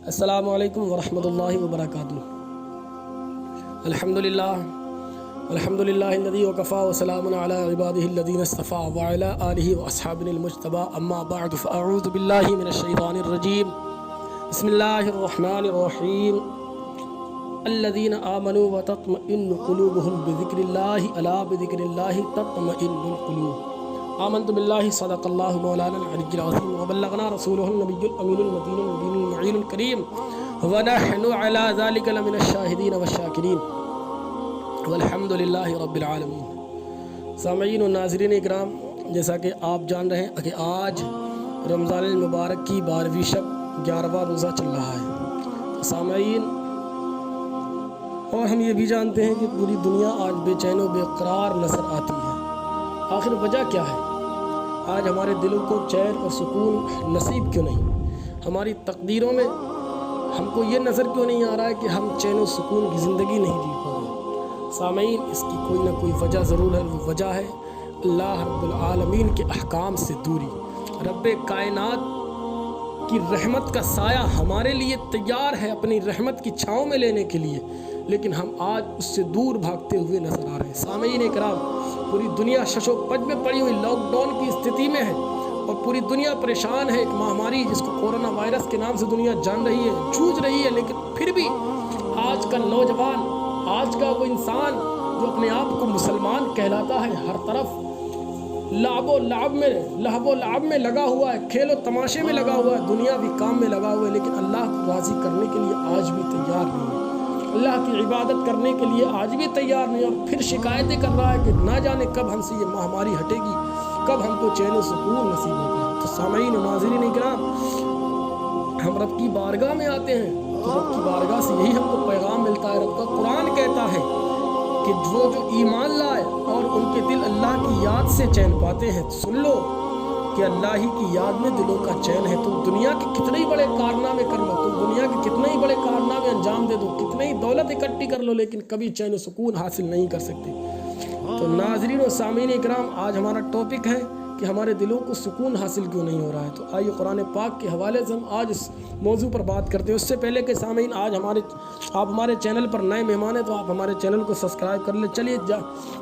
السلام علیکم ورحمۃ اللہ وبرکاتہ۔ الحمدللہ الذی وکفی وسلام علی عبادہ الذین اصطفی وعلی آلہ واصحابہ المجتبی، اما بعد فاعوذ باللہ من الشیطان الرجیم، بسم اللہ الرحمن الرحیم۔ الذین آمنوا وتطمئن قلوبهم بذکر اللہ، الا بذکر اللہ تطمئن القلوب۔ آمنت باللہ صدق اللہ مولانا العلی العظیم وبلغنا رسولہ النبی الامین المتین المبین المعین الکریم ونحن علی ذلک لمن الشاہدین والشاکرین والحمد للہ رب العالمین۔ سامعین و ناظرین اکرام، جیسا کہ آپ جان رہے ہیں کہ آج رمضان المبارک کی 12ویں شب 11واں روزہ چل رہا ہے۔ سامعین، اور ہم یہ بھی جانتے ہیں کہ پوری دنیا آج بے چین و بے قرار نظر آتی ہے۔ آخر وجہ کیا ہے؟ آج ہمارے دلوں کو چین اور سکون نصیب کیوں نہیں؟ ہماری تقدیروں میں ہم کو یہ نظر کیوں نہیں آ رہا ہے کہ ہم چین و سکون کی زندگی نہیں جی پا رہے؟ سامعین، اس کی کوئی نہ کوئی وجہ ضرور ہے۔ وہ وجہ ہے اللہ رب العالمین کے احکام سے دوری۔ رب کائنات کی رحمت کا سایہ ہمارے لیے تیار ہے اپنی رحمت کی چھاؤں میں لینے کے لیے، لیکن ہم آج اس سے دور بھاگتے ہوئے نظر آ رہے ہیں۔ سامعین اکرام، پوری دنیا شش و پج میں پڑی ہوئی لاک ڈاؤن کی استھتی میں ہے اور پوری دنیا پریشان ہے۔ ایک مہاماری جس کو کورونا وائرس کے نام سے دنیا جان رہی ہے، جوجھ رہی ہے، لیکن پھر بھی آج کا نوجوان، آج کا وہ انسان جو اپنے آپ کو مسلمان کہلاتا ہے، ہر طرف لعب و لعب میں لگا ہوا ہے، کھیل و تماشے میں لگا ہوا ہے، دنیاوی کام میں لگا ہوا ہے، لیکن اللہ کو راضی کرنے کے لیے آج بھی تیار نہیں ہے، اللہ کی عبادت کرنے کے لیے آج بھی تیار نہیں، اور پھر شکایتیں کر رہا ہے کہ نہ جانے کب ہم سے یہ مہاماری ہٹے گی، کب ہم کو چین و سکون نصیب ہوگا۔ تو سامعین و ناظرین اکرام، ہم رب کی بارگاہ میں آتے ہیں تو رب کی بارگاہ سے یہی ہم کو پیغام ملتا ہے۔ رب کا قرآن کہتا ہے کہ جو ایمان لائے اور ان کے دل اللہ کی یاد سے چین پاتے ہیں، سن لو کہ اللہ ہی کی یاد میں دلوں کا چین ہے۔ تم دنیا کے کتنے ہی بڑے کارنامے کر لو، تم دنیا کے کتنے ہی بڑے کارنامے انجام دے دو، کتنے ہی دولت اکٹھی کر لو، لیکن کبھی چین و سکون حاصل نہیں کر سکتے۔ تو ناظرین و سامعین اکرام، آج ہمارا ٹاپک ہے کہ ہمارے دلوں کو سکون حاصل کیوں نہیں ہو رہا ہے۔ تو آئیے قرآن پاک کے حوالے سے ہم آج اس موضوع پر بات کرتے ہیں۔ اس سے پہلے کہ سامعین، آج آپ ہمارے چینل پر نئے مہمان ہیں تو آپ ہمارے چینل کو سبسکرائب کر لیں۔ چلیے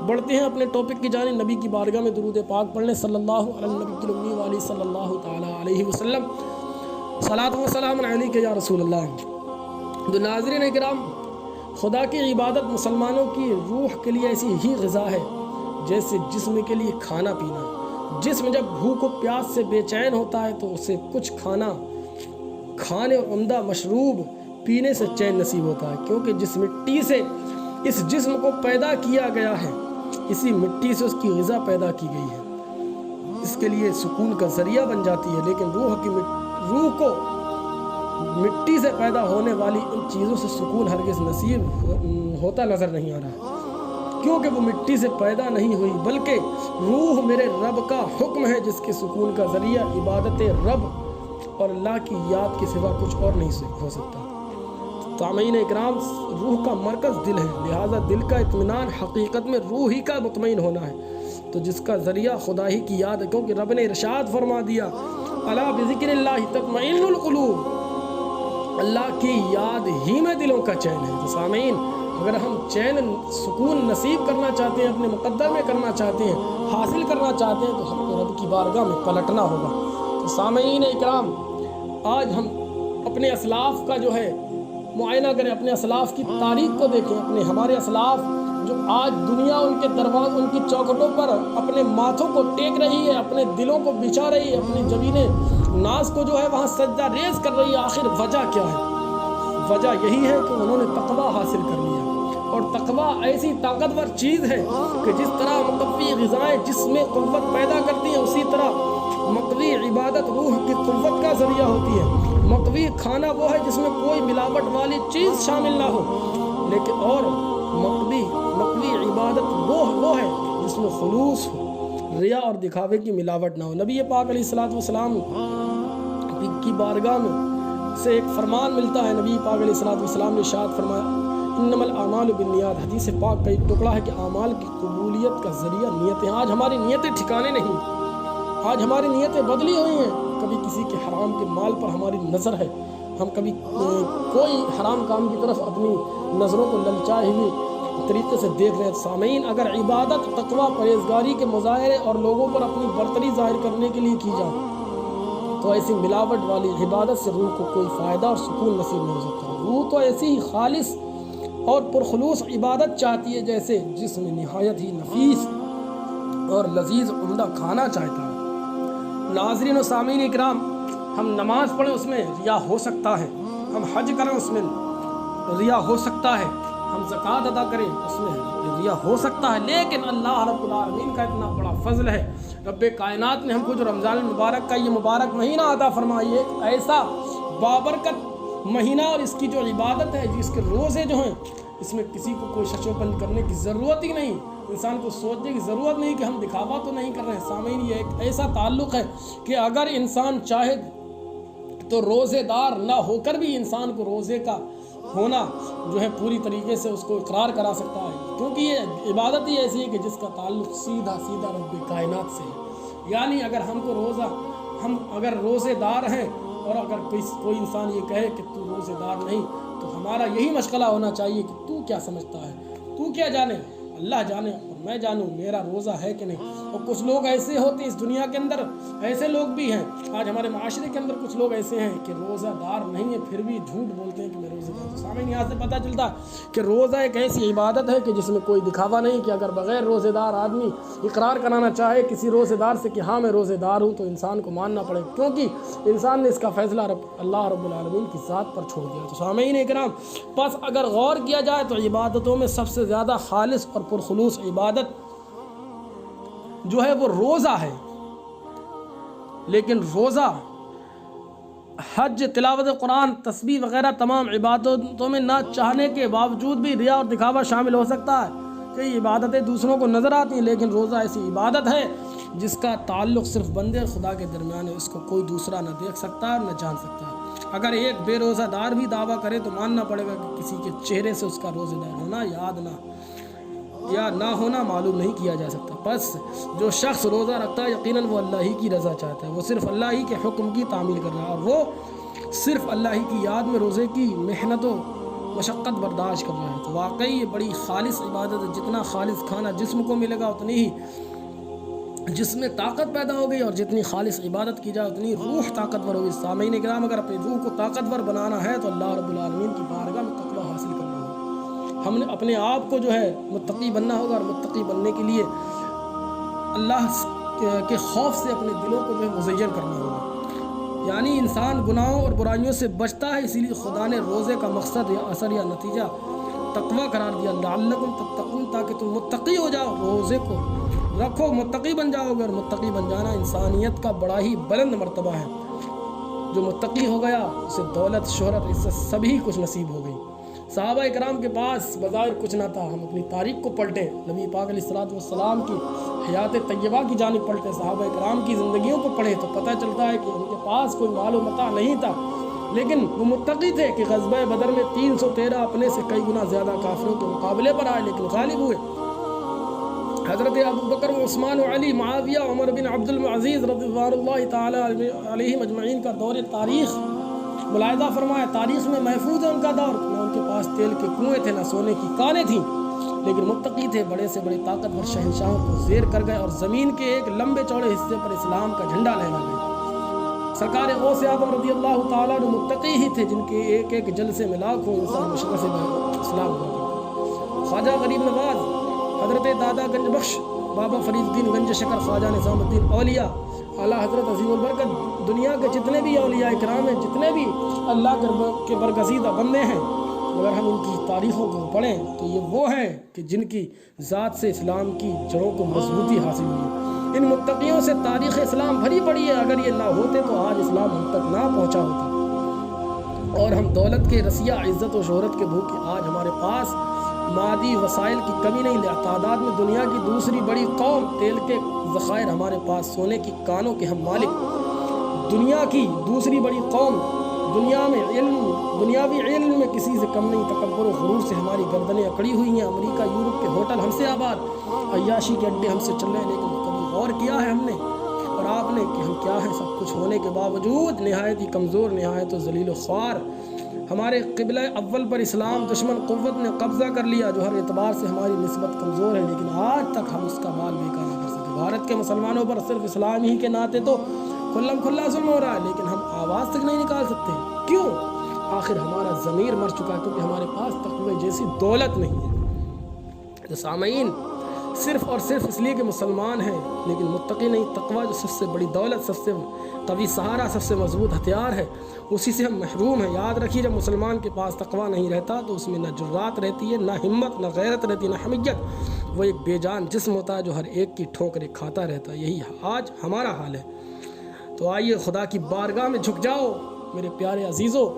بڑھتے ہیں اپنے ٹاپک کی جانب۔ نبی کی بارگاہ میں درود پاک پڑھ لیں، صلی اللہ علی النبی الامی وعلی صلی اللہ تعالی علیہ وسلم، صلاۃ و سلام علیک یا رسول اللہ۔ تو ناظرین اکرام، خدا کی عبادت مسلمانوں کی روح کے لیے ایسی ہی غذا ہے جیسے جسم کے لیے کھانا پینا۔ جسم جب بھوک و پیاس سے بے چین ہوتا ہے تو اسے کچھ کھانے اور عمدہ مشروب پینے سے چین نصیب ہوتا ہے، کیونکہ جس مٹی سے اس جسم کو پیدا کیا گیا ہے، اسی مٹی سے اس کی غذا پیدا کی گئی ہے، اس کے لیے سکون کا ذریعہ بن جاتی ہے۔ لیکن روح کو مٹی سے پیدا ہونے والی ان چیزوں سے سکون ہرگز نصیب ہوتا نظر نہیں آ رہا، کیونکہ وہ مٹی سے پیدا نہیں ہوئی، بلکہ روح میرے رب کا حکم ہے، جس کے سکون کا ذریعہ عبادت رب اور اللہ کی یاد کے سوا کچھ اور نہیں ہو سکتا۔ سامعین اکرام، روح کا مرکز دل ہے، لہذا دل کا اطمینان حقیقت میں روح ہی کا مطمئن ہونا ہے، تو جس کا ذریعہ خدا ہی کی یاد ہے، کیونکہ رب نے ارشاد فرما دیا، الا بذکر اللہ تطمئن القلوب، اللہ کی یاد ہی میں دلوں کا چین ہے۔ تو سامعین، اگر ہم چین سکون نصیب کرنا چاہتے ہیں، اپنے مقدر میں کرنا چاہتے ہیں، حاصل کرنا چاہتے ہیں، تو ہم کو رب کی بارگاہ میں پلٹنا ہوگا۔ تو سامعین اکرام، آج ہم اپنے اسلاف کا جو ہے معائنہ کریں، اپنے اسلاف کی تاریخ کو دیکھیں۔ ہمارے اسلاف جو آج دنیا ان کے دروازے، ان کی چوکھٹوں پر اپنے ماتھوں کو ٹیک رہی ہے، اپنے دلوں کو بچھا رہی ہے، اپنی جبین ناز کو جو ہے وہاں سجدہ ریز کر رہی ہے، آخر وجہ کیا ہے؟ وجہ یہی ہے کہ انہوں نے تقویٰ حاصل کر لیا، اور تقویٰ ایسی طاقتور چیز ہے کہ جس طرح مقوی غذائیں جسم میں قوت پیدا کرتی ہیں، اسی طرح مقوی عبادت روح کی قوت کا ذریعہ ہوتی ہے۔ مقوی کھانا وہ ہے جس میں کوئی ملاوٹ والی چیز شامل نہ ہو، لیکن اور مقوی عبادت وہ ہے جس میں خلوص ہو، ریا اور دکھاوے کی ملاوٹ نہ ہو۔ نبی پاک علیہ الصلوۃ والسلام کی بارگاہ میں سے ایک فرمان ملتا ہے۔ نبی پاک علیہ الصلوۃ والسلام نے ارشاد فرمایا، انما الاعمال بالنیات، حدیث پاک کا ایک ٹکڑا ہے کہ اعمال کی قبولیت کا ذریعہ نیتیں۔ آج ہماری نیتیں ٹھکانے نہیں، آج ہماری نیتیں بدلی ہوئی ہیں، کبھی کسی کے حرام کے مال پر ہماری نظر ہے، ہم کبھی کوئی حرام کام کی طرف اپنی نظروں کو للچائے ہوئے طریقے سے دیکھ رہے ہیں۔ سامعین، اگر عبادت تقویٰ پرہیزگاری کے مظاہرے اور لوگوں پر اپنی برتری ظاہر کرنے کے لیے کی جائے تو ایسی ملاوٹ والی عبادت سے روح کو کوئی فائدہ اور سکون نصیب نہیں ہو سکتا۔ روح تو ایسی ہی خالص اور پرخلوص عبادت چاہتی ہے جیسے جسم نہایت ہی نفیس اور لذیذ عمدہ کھانا چاہتا ہے۔ ناظرین و سامعین اکرام، ہم نماز پڑھیں اس میں ریا ہو سکتا ہے، ہم حج کریں اس میں ریا ہو سکتا ہے، ہم زکوٰۃ ادا کریں اس میں ریا ہو سکتا ہے، لیکن اللہ رب العالمین کا اتنا بڑا فضل ہے، رب کائنات نے ہم کو جو رمضان المبارک کا یہ مبارک مہینہ عطا فرمائی ہے، ایک ایسا بابرکت مہینہ، اور اس کی جو عبادت ہے، جس کے روزے جو ہیں، اس میں کسی کو کوئی شش و بند کرنے کی ضرورت ہی نہیں، انسان کو سوچنے کی ضرورت نہیں کہ ہم دکھاوا تو نہیں کر رہے ہیں۔ سامعین، یہ ایک ایسا تعلق ہے کہ اگر انسان چاہے تو روزے دار نہ ہو کر بھی انسان کو روزے کا ہونا جو ہے پوری طریقے سے اس کو اقرار کرا سکتا ہے، کیونکہ یہ عبادت ہی ایسی ہے کہ جس کا تعلق سیدھا رب کائنات سے ہے۔ یعنی اگر ہم اگر روزے دار ہیں اور اگر کوئی انسان یہ کہے کہ تو روزے دار نہیں، تو ہمارا یہی مشغلہ ہونا چاہیے کہ تو کیا سمجھتا ہے، تو کیا جانے، اللہ جانے اور میں جانوں میرا روزہ ہے کہ نہیں۔ اور کچھ لوگ ایسے ہوتے ہیں اس دنیا کے اندر، ایسے لوگ بھی ہیں، آج ہمارے معاشرے کے اندر کچھ لوگ ایسے ہیں کہ روزہ دار نہیں ہے پھر بھی جھوٹ بولتے ہیں کہ میں روزہ دار ہوں۔ سامعین، یہاں سے پتہ چلتا ہے کہ روزہ ایک ایسی عبادت ہے کہ جس میں کوئی دکھاوا نہیں، کہ اگر بغیر روزے دار آدمی اقرار کرانا چاہے کسی روزے دار سے کہ ہاں میں روزے دار ہوں، تو انسان کو ماننا پڑے، کیونکہ انسان نے اس کا فیصلہ اللہ رب العالمین کی ذات پر چھوڑ دیا۔ تو سامعین اکرام، بس اگر غور کیا جائے تو عبادتوں میں سب سے زیادہ خالص اور پرخلوص عبادت جو ہے وہ روزہ ہے، لیکن روزہ، حج، تلاوت قرآن، تسبیح وغیرہ تمام عبادتوں میں نہ چاہنے کے باوجود بھی ریا اور دکھاوا شامل ہو سکتا ہے۔ کئی عبادتیں دوسروں کو نظر آتی ہیں، لیکن روزہ ایسی عبادت ہے جس کا تعلق صرف بندے اور خدا کے درمیان ہے، اس کو کوئی دوسرا نہ دیکھ سکتا ہے نہ جان سکتا ہے۔ اگر ایک بے روزہ دار بھی دعویٰ کرے تو ماننا پڑے گا کہ کسی کے چہرے سے اس کا روزہ دار ہونا یا نہ ہونا معلوم نہیں کیا جا سکتا۔ بس جو شخص روزہ رکھتا ہے یقیناً وہ اللہ ہی کی رضا چاہتا ہے، وہ صرف اللہ ہی کے حکم کی تعمیل کر رہا ہے، اور وہ صرف اللہ ہی کی یاد میں روزے کی محنت و مشقت برداشت کر رہا ہے۔ تو واقعی یہ بڑی خالص عبادت ہے۔ جتنا خالص کھانا جسم کو ملے گا اتنی ہی جسم میں طاقت پیدا ہوگی، اور جتنی خالص عبادت کی جائے اتنی روح طاقتور ہوگی۔ سامعین اکرام، اگر اپنی روح کو طاقتور بنانا ہے تو اللہ رب العالمین کی بارگاہ میں تقویٰ حاصل کرنا ہوگا۔ ہم نے اپنے آپ کو جو ہے متقی بننا ہوگا، اور متقی بننے کے لیے اللہ کے خوف سے اپنے دلوں کو جو ہے مزین کرنا ہوگا۔ یعنی انسان گناہوں اور برائیوں سے بچتا ہے، اسی لیے خدا نے روزے کا مقصد یا اثر یا نتیجہ تقویٰ قرار دیا، لعلکم تتقون، تاکہ تم متقی ہو جاؤ۔ روزے کو رکھو، متقی بن جاؤ گے، اور متقی بن جانا انسانیت کا بڑا ہی بلند مرتبہ ہے۔ جو متقی ہو گیا اسے دولت، شہرت، عزت سبھی کچھ نصیب ہو گئی۔ صحابہ اکرام کے پاس بظاہر کچھ نہ تھا۔ ہم اپنی تاریخ کو پلٹیں، نبی پاک علیہ الصلوۃ والسلام کی حیات طیبہ کی جانب پلٹیں، صحابہ اکرام کی زندگیوں کو پڑھیں تو پتہ چلتا ہے کہ ان کے پاس کوئی مال و متاع نہیں تھا، لیکن وہ متقی تھے کہ غزوہ بدر میں 313 اپنے سے کئی گنا زیادہ کافروں کے مقابلے پر آئے لیکن غالب ہوئے۔ حضرت ابو بکر و عثمان و علی، معاویہ، عمر بن عبد العزیز رضوان اللہ تعالیٰ علیہم اجمعین کا دور تاریخ ملاحظہ فرمایا، تاریخ میں محفوظ ہے ان کا دور۔ نہ ان کے پاس تیل کے کنویں تھے، نہ سونے کی کانیں تھیں، لیکن متقی تھے، بڑے سے بڑے طاقتور شہنشاہوں کو زیر کر گئے اور زمین کے ایک لمبے چوڑے حصے پر اسلام کا جھنڈا لہرا گئے۔ سرکار غوث اعظم رضی اللہ تعالیٰ عنہ متقی ہی تھے، جن کے ایک ایک جلسے میں لاکھوں انسان مشرف اسلام ہوا کرتے۔ خواجہ غریب نواز، حضرت دادا گنج بخش، بابا فرید الدین گنج شکر، خواجہ نظام الدین اولیاء، اعلیٰ حضرت عظیم البرکت، دنیا کے جتنے بھی اولیاء کرام ہیں، جتنے بھی اللہ کے برگزیدہ بندے ہیں، اگر ہم ان کی تاریخوں کو پڑھیں تو یہ وہ ہیں کہ جن کی ذات سے اسلام کی جڑوں کو مضبوطی حاصل ہوئی۔ ان متقیوں سے تاریخ اسلام بھری پڑی ہے، اگر یہ نہ ہوتے تو آج اسلام ہم تک نہ پہنچا ہوتا، اور ہم دولت کے رسیا، عزت و شہرت کے بھوکے، آج ہمارے پاس مادی وسائل کی کمی نہیں، تعداد میں دنیا کی دوسری بڑی قوم، تیل کے ذخائر ہمارے پاس، سونے کی کانوں کے ہم مالک، دنیا کی دوسری بڑی قوم، دنیاوی علم میں کسی سے کم نہیں، تکبر و غرور سے ہماری گردنیں اکڑی ہوئی ہیں، امریکہ یورپ کے ہوٹل ہم سے آباد، عیاشی کے اڈے ہم سے چل رہے ہیں، لیکن کبھی غور کیا ہے ہم نے؟ اور آپ نے کہ ہم کیا ہیں، سب کچھ ہونے کے باوجود نہایت ہی کمزور، نہایت و ذلیل و خوار، ہمارے قبلہ اول پر اسلام دشمن قوت نے قبضہ کر لیا، جو ہر اعتبار سے ہماری نسبت کمزور ہے، لیکن آج تک ہم اس کا مال بیکار نہ کر سکے۔ بھارت کے مسلمانوں پر صرف اسلام ہی کے ناطے تو کھلم کھلا ظلم ہو رہا ہے، لیکن ہم آواز تک نہیں نکال سکتے۔ کیوں؟ آخر ہمارا ضمیر مر چکا ہے، کیونکہ ہمارے پاس تقوی جیسی دولت نہیں ہے۔ تو سامعین، صرف اور صرف اس لیے کہ مسلمان ہیں لیکن متقی نہیں، تقوی جو سب سے بڑی دولت، سب سے قوی سہارا، سب سے مضبوط ہتھیار ہے، اسی سے ہم محروم ہیں۔ یاد رکھیے، جب مسلمان کے پاس تقوی نہیں رہتا تو اس میں نہ جرات رہتی ہے، نہ ہمت، نہ غیرت رہتی، نہ حمیت۔ وہ ایک بے جان جسم ہوتا ہے جو ہر ایک کی ٹھوکریں کھاتا رہتا ہے۔ یہی آج ہمارا حال ہے۔ تو آئیے خدا کی بارگاہ میں جھک جاؤ میرے پیارے عزیزوں،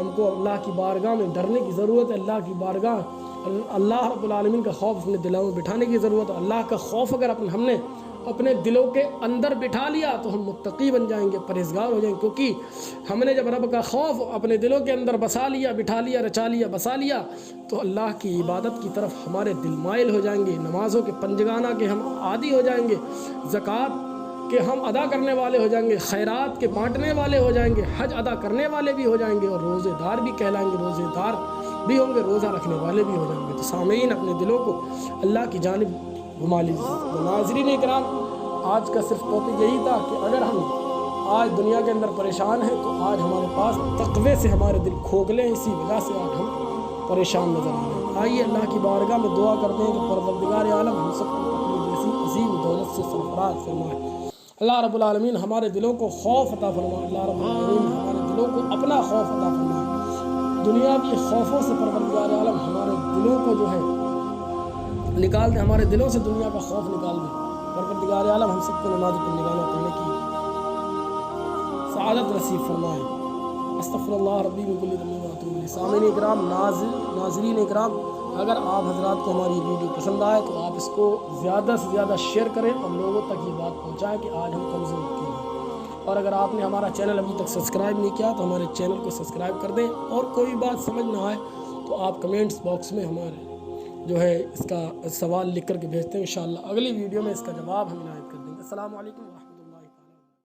ہم کو اللہ کی بارگاہ میں ڈرنے کی ضرورت ہے، اللہ کی بارگاہ، اللہ رب العالمین کا خوف اپنے دلوں میں بٹھانے کی ضرورت ہے۔ اللہ کا خوف اگر ہم نے اپنے دلوں کے اندر بٹھا لیا تو ہم متقی بن جائیں گے، پرہیزگار ہو جائیں گے، کیونکہ ہم نے جب رب کا خوف اپنے دلوں کے اندر بسا لیا، بٹھا لیا، رچا لیا، بسا لیا، تو اللہ کی عبادت کی طرف ہمارے دل مائل ہو جائیں گے، نمازوں کے پنجگانہ کے ہم عادی ہو جائیں گے، زکوٰۃ کہ ہم ادا کرنے والے ہو جائیں گے، خیرات کے بانٹنے والے ہو جائیں گے، حج ادا کرنے والے بھی ہو جائیں گے، اور روزے دار بھی کہلائیں گے، روزے دار بھی ہوں گے، روزہ رکھنے والے بھی ہو جائیں گے۔ تو سامعین، اپنے دلوں کو اللہ کی جانب گھما لیجیے۔ ناظرین اکرام، آج کا صرف ٹاپک یہی تھا کہ اگر ہم آج دنیا کے اندر پریشان ہیں تو آج ہمارے پاس تقوی سے ہمارے دل کھوکھلے ہیں، اسی وجہ سے آج ہم پریشان نظر آ رہے ہیں۔ آئیے اللہ کی بارگاہ میں دعا کرتے ہیں کہ پروردگار عالم ہم سب کو اپنی جیسی عظیم دولت سے سرفراز فرمائے۔ اللہ رب العالمین ہمارے دلوں کو خوف عطا فرمائے، اللہ رب العالمین ہمارے دلوں کو اپنا خوف عطا فرمائے، دنیاوی خوفوں سے پروردگار عالم ہمارے دلوں کو جو ہے نکال دے، ہمارے دلوں سے دنیا کا خوف نکال دے۔ پروردگار عالم ہم سب کو نماز پڑھنے پڑھنے کی سعادت نصیب فرمائے۔ استغفر اللہ ربی من کل ذنب و اتوب الیہ۔ سامعین اکرام، ناظرین اکرام، اگر آپ حضرات کو ہماری ویڈیو پسند آئے تو آپ اس کو زیادہ سے زیادہ شیئر کریں اور لوگوں تک یہ بات پہنچائیں کہ آج ہم کمزور کیوں ہیں۔ اور اگر آپ نے ہمارا چینل ابھی تک سبسکرائب نہیں کیا تو ہمارے چینل کو سبسکرائب کر دیں، اور کوئی بات سمجھ نہ آئے تو آپ کمنٹس باکس میں ہمارے جو ہے اس کا سوال لکھ کر کے بھیجتے ہیں، انشاءاللہ اگلی ویڈیو میں اس کا جواب ہم عنایت کر دیں گے۔ السلام علیکم۔